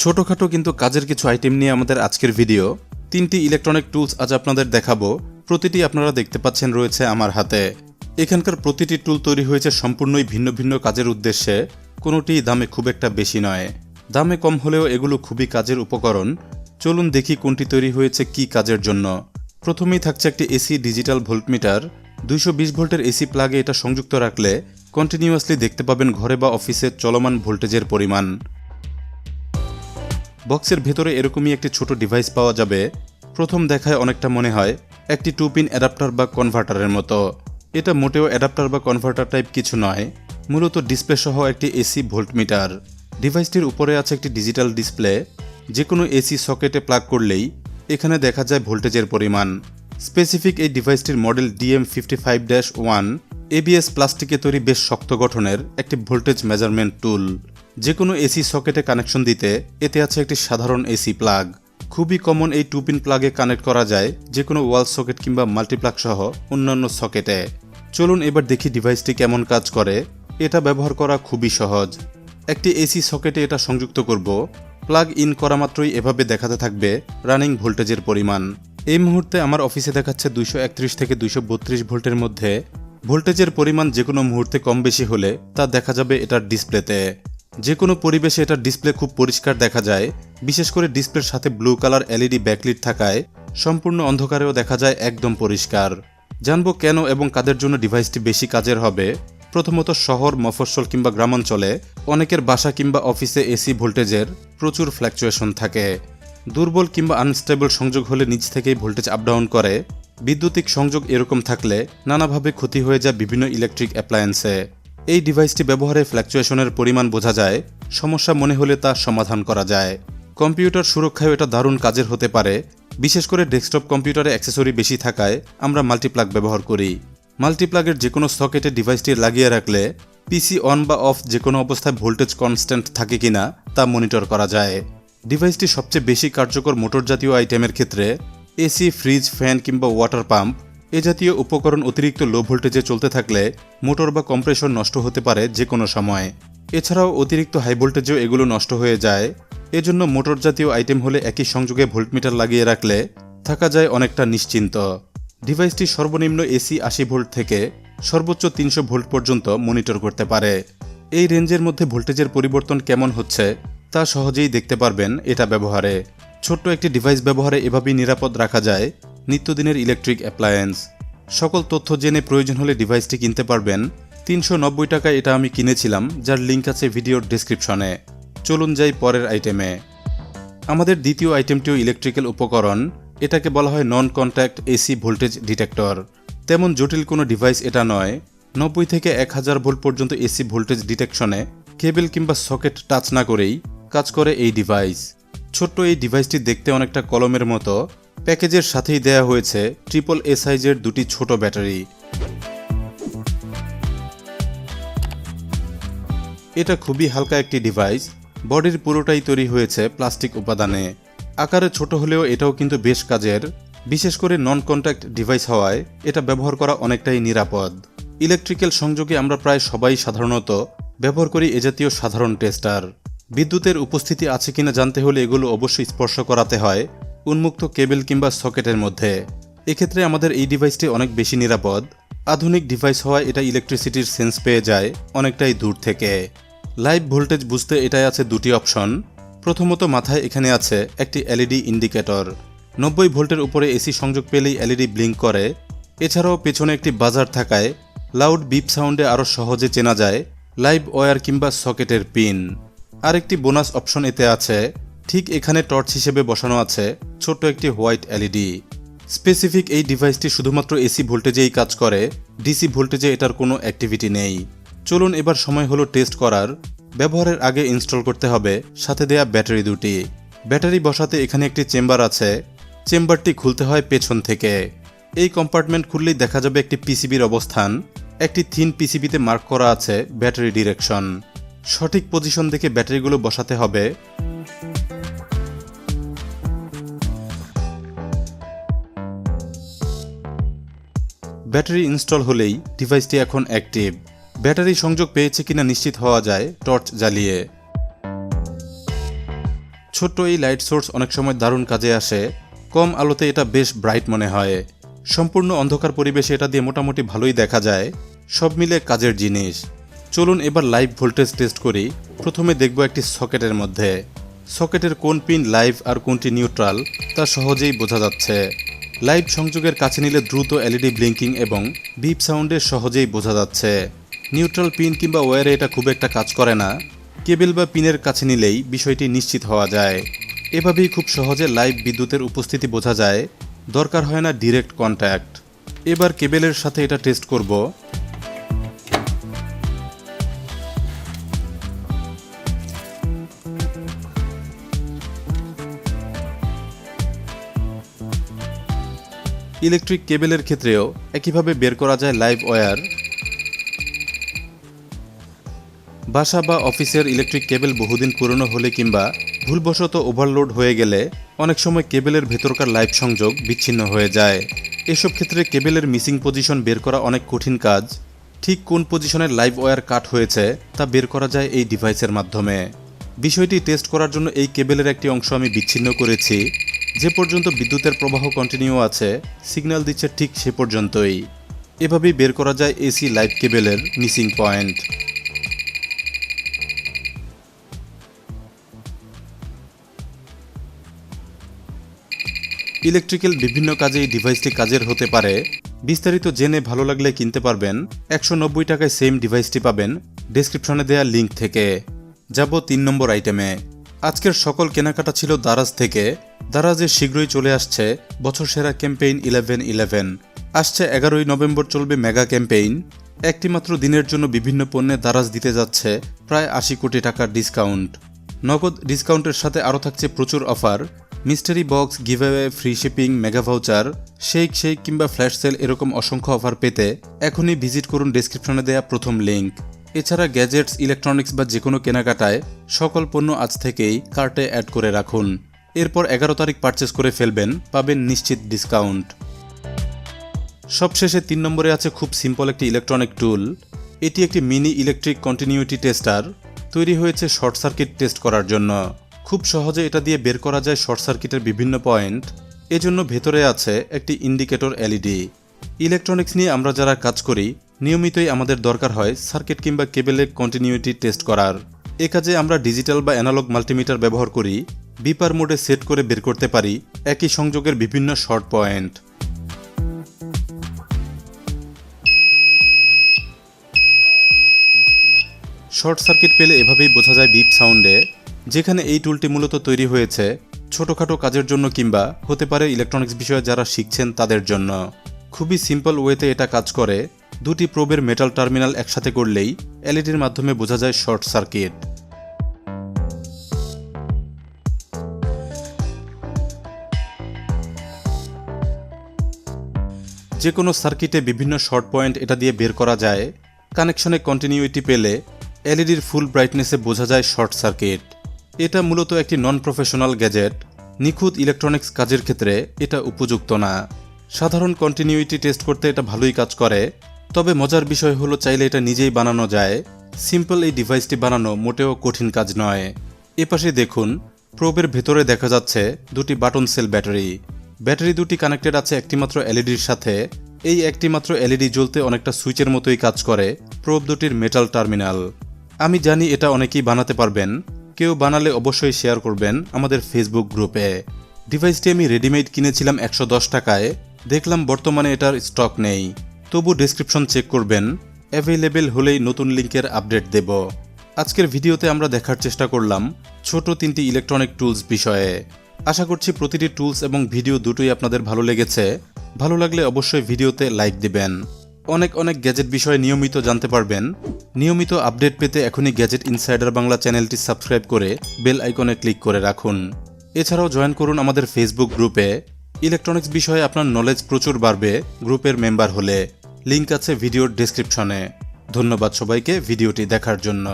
ছোটখাটো কিন্তু কাজের কিছু আইটেম নিয়ে আমাদের আজকের ভিডিও। তিনটি ইলেকট্রনিক টুলস আজ আপনাদের দেখাবো। প্রতিটি আপনারা দেখতে পাচ্ছেন রয়েছে আমার হাতে। এখানকার প্রতিটি টুল তৈরি হয়েছে সম্পূর্ণই ভিন্ন ভিন্ন কাজের উদ্দেশ্যে। কোনোটি দামে খুব একটা বেশি নয়, দামে কম হলেও এগুলো খুবই কাজের উপকরণ। চলুন দেখি কোনটি তৈরি হয়েছে কি কাজের জন্য। প্রথমেই থাকছে একটি এসি ডিজিটাল ভোল্টমিটার। 220 ভোল্টের এসি প্লাগে এটা সংযুক্ত রাখলে কন্টিনিউয়াসলি দেখতে পাবেন ঘরে বা অফিসে চলমান ভোল্টেজের পরিমাণ। বক্সের ভেতরে এরকমই একটি ছোট ডিভাইস পাওয়া যাবে। প্রথম দেখায় অনেকটা মনে হয় একটি 2 পিন অ্যাডাপ্টার বা কনভার্টারের মতো। এটা মোটেও অ্যাডাপ্টার বা কনভার্টার টাইপ কিছু নয়, মূলত ডিসপ্লে সহ একটি এসি ভোল্টমিটার। ডিভাইসটির উপরে আছে একটি ডিজিটাল ডিসপ্লে। যে কোনো এসি সকেটে প্লাগ করলেই এখানে দেখা যায় ভোল্টেজের পরিমাণ। স্পেসিফিক এই ডিভাইসটির মডেল DM55-1 ABS প্লাস্টিকে তৈরি বেশ শক্ত গঠনের একটি ভোল্টেজ মেজারমেন্ট টুল। যে কোনো এসি সকেটে কানেকশন দিতে এতে আছে একটি সাধারণ এসি প্লাগ। খুবই কমন এই 2 পিন প্লাগে কানেক্ট করা যায় যে কোনো ওয়াল সকেট কিংবা মাল্টিপ্লাগ সহ অন্যান্য সকেটে। চলুন এবার দেখি ডিভাইসটি কেমন কাজ করে। এটা ব্যবহার করা খুবই সহজ। একটি এসি সকেটে এটা সংযুক্ত করব। প্লাগ ইন করা মাত্রই এভাবে দেখাতে থাকবে রানিং ভোল্টেজের পরিমাণ। এই মুহূর্তে আমার অফিসে দেখাচ্ছে 231 থেকে 232 ভোল্টের মধ্যে। ভোল্টেজের পরিমাণ যে কোনো মুহূর্তে কম বেশি হলে তা দেখা যাবে এটার ডিসপ্লেতে। যে কোনো পরিবেশে এটার ডিসপ্লে খুব পরিষ্কার দেখা যায়, বিশেষ করে ডিসপ্লের সাথে ব্লু কালার এলইডি ব্যাকলিট থাকায় সম্পূর্ণ অন্ধকারেও দেখা যায় একদম পরিষ্কার। জানবো কেন এবং কাদের জন্য ডিভাইসটি বেশি কাজের হবে। প্রথমত, শহর, মফস্বল কিংবা গ্রামাঞ্চলে অনেকের বাসা কিংবা অফিসে এসি ভোল্টেজের প্রচুর ফ্ল্যাকচুয়েশন থাকে। দুর্বল কিংবা আনস্টেবল সংযোগ হলে নিচ থেকেই ভোল্টেজ আপডাউন করে। বিদ্যুতিক সংযোগ এরকম থাকলে নানাভাবে ক্ষতি হয়ে যায় বিভিন্ন ইলেকট্রিক অ্যাপ্লায়েন্সে। এই ডিভাইসটি ব্যবহারে ফ্ল্যাকচুয়েশনের পরিমাণ বোঝা যায়, সমস্যা মনে হলে তা সমাধান করা যায়। কম্পিউটার সুরক্ষায় এটা দারুণ কাজের হতে পারে। বিশেষ করে ডেস্কটপ কম্পিউটারে অ্যাক্সেসরি বেশি থাকায় আমরা মাল্টিপ্লাগ ব্যবহার করি। মাল্টিপ্লাগের যে কোনো সকেটে ডিভাইসটি লাগিয়ে রাখলে পিসি অন বা অফ যে কোনো অবস্থায় ভোল্টেজ কনস্ট্যান্ট থাকে কিনা তা মনিটর করা যায়। ডিভাইসটি সবচেয়ে বেশি কার্যকর মোটর জাতীয় আইটেমের ক্ষেত্রে। এসি, ফ্রিজ, ফ্যান কিংবা ওয়াটার পাম্প এ জাতীয় উপকরণ অতিরিক্ত লো ভোল্টেজে চলতে থাকলে মোটর বা কম্প্রেসর নষ্ট হতে পারে যে কোনো সময়। এছাড়াও অতিরিক্ত হাই ভোল্টেজেও এগুলো নষ্ট হয়ে যায়। এজন্য মোটর জাতীয় আইটেম হলে একই সংযোগে ভোল্টমিটার লাগিয়ে রাখলে থাকা যায় অনেকটা নিশ্চিন্ত। ডিভাইসটি সর্বনিম্ন এসি 80 ভোল্ট থেকে সর্বোচ্চ 300 ভোল্ট পর্যন্ত মনিটর করতে পারে। এই রেঞ্জের মধ্যে ভোল্টেজের পরিবর্তন কেমন হচ্ছে তা সহজেই দেখতে পারবেন এটা ব্যবহারে। ছোট্ট একটি ডিভাইস ব্যবহারে এভাবেই নিরাপদ রাখা যায় নিত্যদিনের ইলেকট্রিক অ্যাপ্লায়েন্স। সকল তথ্য জেনে প্রয়োজন হলে ডিভাইসটি কিনতে পারবেন। 390 টাকায় এটা আমি কিনেছিলাম, যার লিঙ্ক আছে ভিডিওর ডেসক্রিপশনে। চলুন যাই পরের আইটেমে। আমাদের দ্বিতীয় আইটেমটিও ইলেকট্রিক্যাল উপকরণ। এটাকে বলা হয় নন কন্ট্যাক্ট এসি ভোল্টেজ ডিটেক্টর। তেমন জটিল কোনো ডিভাইস এটা নয়। 90 থেকে 1000 ভোল্ট পর্যন্ত এসি ভোল্টেজ ডিটেকশনে কেবল কিংবা সকেট টাচ না করেই কাজ করে এই ডিভাইস। ছোট্ট এই ডিভাইসটি দেখতে অনেকটা কলমের মতো। প্যাকেজের সাথেই দেয়া হয়েছে AAA সাইজের দুটি ছোট ব্যাটারি। এটা খুবই হালকা একটি ডিভাইস। বডির পুরোটাই তৈরি হয়েছে প্লাস্টিক উপাদানে। আকারে ছোট হলেও এটাও কিন্তু বেশ কাজের। বিশেষ করে নন কন্ট্যাক্ট ডিভাইস হওয়ায় এটা ব্যবহার করা অনেকটাই নিরাপদ। ইলেকট্রিক্যাল সংযোগে আমরা প্রায় সবাই সাধারণত ব্যবহার করি এ জাতীয় সাধারণ টেস্টার। বিদ্যুতের উপস্থিতি আছে কিনা জানতে হলে এগুলো অবশ্যই স্পর্শ করাতে হয় উন্মুক্ত কেবল কিংবা সকেটের মধ্যে। এক্ষেত্রে আমাদের এই ডিভাইসটি অনেক বেশি নিরাপদ। আধুনিক ডিভাইস হওয়ায় এটা ইলেকট্রিসিটির সেন্স পেয়ে যায় অনেকটাই দূর থেকে। লাইভ ভোল্টেজ বুঝতে এটাই আছে দুটি অপশন। প্রথমত, মাথায় এখানে আছে একটি এলইডি ইন্ডিকেটর। 90 ভোল্টের উপরে এসি সংযোগ পেলেই এলইডি ব্লিঙ্ক করে। এছাড়াও পেছনে একটি বাজার থাকায় লাউড বিপ সাউন্ডে আরও সহজে চেনা যায় লাইভ ওয়্যার কিংবা সকেটের পিন। আরেকটি বোনাস অপশন এতে আছে। ঠিক এখানে টর্চ হিসেবে বসানো আছে ছোট্ট একটি হোয়াইট এলইডি। স্পেসিফিক এই ডিভাইসটি শুধুমাত্র এসি ভোল্টেজেই কাজ করে, ডিসি ভোল্টেজে এটার কোনো অ্যাক্টিভিটি নেই। চলুন এবার সময় হলো টেস্ট করার। ব্যবহারের আগে ইনস্টল করতে হবে সাথে দেয়া ব্যাটারি দুটি। ব্যাটারি বসাতে এখানে একটি চেম্বার আছে। চেম্বারটি খুলতে হয় পেছন থেকে। এই কম্পার্টমেন্ট খুললেই দেখা যাবে একটি পিসিবির অবস্থান। একটি থিন পিসিবিতে মার্ক করা আছে ব্যাটারি ডিরেকশন। সঠিক পজিশন দেখে ব্যাটারিগুলো বসাতে হবে। ব্যাটারি ইনস্টল হলেই ডিভাইসটি এখন অ্যাক্টিভ। ব্যাটারি সংযোগ পেয়েছে কিনা নিশ্চিত হওয়া যায় টর্চ জ্বালিয়ে। ছোট্ট এই লাইট সোর্স অনেক সময় দারুণ কাজে আসে। কম আলোতে এটা বেশ ব্রাইট মনে হয়। সম্পূর্ণ অন্ধকার পরিবেশে এটা দিয়ে মোটামুটি ভালোই দেখা যায়। সব মিলে কাজের জিনিস। চলুন এবার লাইভ ভোল্টেজ টেস্ট করি। প্রথমে দেখব একটি সকেটের মধ্যে। সকেটের কোন পিন লাইভ আর কোনটি নিউট্রাল তা সহজেই বোঝা যাচ্ছে। লাইভ সংযোগের কাছে নিলে দ্রুত এলইডি ব্লিঙ্কিং এবং বিপ সাউন্ডে সহজেই বোঝা যাচ্ছে। নিউট্রাল পিন কিংবা ওয়্যারে এটা খুব একটা কাজ করে না। কেবল বা পিনের কাছে নিলেই বিষয়টি নিশ্চিত হওয়া যায়। এভাবেই খুব সহজে লাইভ বিদ্যুতের উপস্থিতি বোঝা যায়। দরকার হয় না ডিরেক্ট কন্ট্যাক্ট। এবার কেবলের সাথে এটা টেস্ট করব। ইলেকট্রিক কেবলের ক্ষেত্রেও একইভাবে বের করা যায় লাইভ ওয়্যার। বাসা বা অফিসের ইলেকট্রিক কেবল বহুদিন পুরনো হলে কিংবা ভুলবশত ওভারলোড হয়ে গেলে অনেক সময় কেবলের ভেতরকার লাইভ সংযোগ বিচ্ছিন্ন হয়ে যায়। এসব ক্ষেত্রে কেবলের মিসিং পজিশন বের করা অনেক কঠিন কাজ। ঠিক কোন পজিশনের লাইভ ওয়্যার কাট হয়েছে তা বের করা যায় এই ডিভাইসের মাধ্যমে। বিষয়টি টেস্ট করার জন্য এই কেবলের একটি অংশ আমি বিচ্ছিন্ন করেছি। যে পর্যন্ত বিদ্যুতের প্রবাহ কন্টিনিউ আছে, সিগন্যাল দিচ্ছে ঠিক সে পর্যন্তই। এভাবেই বের করা যায় এসি লাইভ কেবলের মিসিং পয়েন্ট। ইলেকট্রিক্যাল বিভিন্ন কাজে এই ডিভাইসটি কাজের হতে পারে। বিস্তারিত জেনে ভালো লাগলে কিনতে পারবেন। 190 টাকায় সেম ডিভাইসটি পাবেন ডেসক্রিপশনে দেওয়া লিঙ্ক থেকে। যাব 3 নম্বর আইটেমে। আজকের সকল কেনাকাটা ছিল দারাজ থেকে। দারাজে শীঘ্রই চলে আসছে বছর সেরা ক্যাম্পেইন 11/11। আসছে 11ই নভেম্বর চলবে মেগা ক্যাম্পেইন। একটি মাত্র দিনের জন্য বিভিন্ন পণ্যে দারাজ দিতে যাচ্ছে প্রায় 80 কোটি টাকার ডিসকাউন্ট। নগদ ডিসকাউন্টের সাথে আরও থাকছে প্রচুর offer. Mystery box, giveaway, free shipping, mega voucher, shake কিংবা ফ্ল্যাশ সেল এরকম অসংখ্য অফার পেতে এখনই ভিজিট করুন ডেসক্রিপশনে দেওয়া প্রথম লিঙ্ক। এছাড়া গ্যাজেটস, ইলেকট্রনিক্স বা যে কোনো কেনাকাটায় সকল পণ্য আজ থেকেই কার্টে অ্যাড করে রাখুন। এরপর 11 তারিখ পারচেস করে ফেলবেন, পাবেন নিশ্চিত ডিসকাউন্ট। সবশেষে 3 নম্বরে আছে খুব সিম্পল একটি ইলেকট্রনিক টুল। এটি একটি মিনি ইলেকট্রিক কন্টিনিউটি টেস্টার। তৈরি হয়েছে শর্ট সার্কিট টেস্ট করার জন্য। খুব সহজে এটা দিয়ে বের করা যায় শর্ট সার্কিটের বিভিন্ন পয়েন্ট। এজন্য ভেতরে আছে একটি ইন্ডিকেটর এলইডি। ইলেকট্রনিক্স নিয়ে আমরা যারা কাজ করি নিয়মিতই আমাদের দরকার হয় সার্কিট কিংবা কেবলের কন্টিনিউটি টেস্ট করার। এ কাজে আমরা ডিজিটাল বা অ্যানালগ মাল্টিমিটার ব্যবহার করি। বিপার মোডে সেট করে বের করতে পারি একই সংযোগের বিভিন্ন শর্ট পয়েন্ট। শর্ট সার্কিট পেলে এভাবেই বোঝা যায় বিপ সাউন্ডে। যেখানে এই টুলটি মূলত তৈরি হয়েছে ছোটোখাটো কাজের জন্য কিংবা হতে পারে ইলেকট্রনিক্স বিষয়ে যারা শিখছেন তাদের জন্য। খুবই সিম্পল ওয়েতে এটা কাজ করে। দুটি প্রোবের মেটাল টার্মিনাল একসাথে করলেই এলইডির মাধ্যমে বোঝা যায় শর্ট সার্কিট। যে কোনো সার্কিটে বিভিন্ন শর্ট পয়েন্ট এটা দিয়ে বের করা যায়। কানেকশনে কন্টিনিউইটি পেলে এলইডির ফুল ব্রাইটনেসে বোঝা যায় শর্ট সার্কিট। এটা মূলত একটি নন প্রফেশনাল গ্যাজেট। নিখুঁত ইলেকট্রনিক্স কাজের ক্ষেত্রে এটা উপযুক্ত না। সাধারণ কন্টিনিউইটি টেস্ট করতে এটা ভালোই কাজ করে। তবে মজার বিষয় হলো চাইলে এটা নিজেই বানানো যায়। সিম্পল এই ডিভাইসটি বানানো মোটেও কঠিন কাজ নয়। এপাশে দেখুন, প্রোবের ভেতরে দেখা যাচ্ছে দুটি বাটন সেল ব্যাটারি। ব্যাটারি দুটি কানেক্টেড আছে একটিমাত্র এলইডির সাথে। এই একটিমাত্র এলইডি জ্বলতে অনেকটা সুইচের মতোই কাজ করে প্রোব দুটির মেটাল টার্মিনাল। আমি জানি এটা অনেকেই বানাতে পারবেন। কেউ বানালে অবশ্যই শেয়ার করবেন আমাদের ফেসবুক গ্রুপে। ডিভাইসটি আমি রেডিমেড কিনেছিলাম 110 টাকায়। দেখলাম বর্তমানে এটার স্টক নেই। তবু ডেসক্রিপশন চেক করবেন, অ্যাভেলেবেল হলেই নতুন লিঙ্কের আপডেট দেব। আজকের ভিডিওতে আমরা দেখার চেষ্টা করলাম ছোট 3টি ইলেকট্রনিক টুলস বিষয়ে। আশা করছি প্রতিটি টুলস এবং ভিডিও দুটোই আপনাদের ভালো লেগেছে। ভালো লাগলে অবশ্যই ভিডিওতে লাইক দিবেন। অনেক গ্যাজেট বিষয়ে নিয়মিত জানতে পারবেন। নিয়মিত আপডেট পেতে এখনই গ্যাজেট ইনসাইডার বাংলা চ্যানেলটি সাবস্ক্রাইব করে বেল আইকনে ক্লিক করে রাখুন। এছাড়াও জয়েন করুন আমাদের ফেসবুক গ্রুপে। ইলেকট্রনিক্স বিষয়ে আপনার নলেজ প্রচুর বাড়বে গ্রুপের মেম্বার হলে। লিঙ্ক আছে ভিডিওর ডেসক্রিপশনে। ধন্যবাদ সবাইকে ভিডিওটি দেখার জন্য।